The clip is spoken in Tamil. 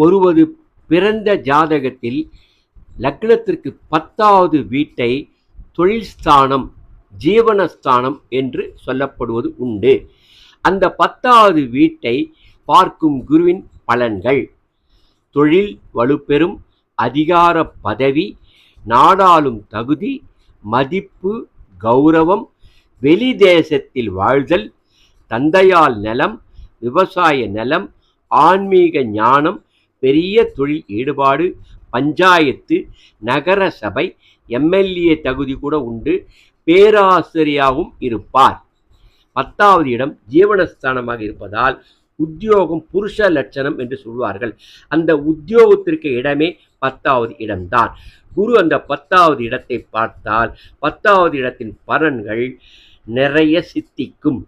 ஒருவது பிறந்த ஜாதகத்தில் லக்னத்திற்கு 10வது வீட்டை தொழில் ஸ்தானம், ஜீவனஸ்தானம் என்று சொல்லப்படுவது உண்டு. அந்த 10வது வீட்டை பார்க்கும் குருவின் பலன்கள்: தொழில் வலுப்பெறும், அதிகார பதவி, நாடாளும் தகுதி, மதிப்பு, கௌரவம், வெளி தேசத்தில் வாழ்தல், தந்தையால் நலம், விவசாய நலம், ஆன்மீக ஞானம், பெரிய தொழில் ஈடுபாடு, பஞ்சாயத்து, நகர சபை, எம்எல்ஏ தகுதி கூட உண்டு. பேராசிரியராகவும் இருப்பார். 10வது இடம் ஜீவனஸ்தானமாக இருப்பதால் உத்தியோகம் புருஷ லட்சணம் என்று சொல்வார்கள். அந்த உத்தியோகத்திற்கு இடமே 10வது இடம்தான். குரு அந்த 10வது இடத்தை பார்த்தால் 10வது இடத்தின் பலன்கள் நிறைய சித்திக்கும்.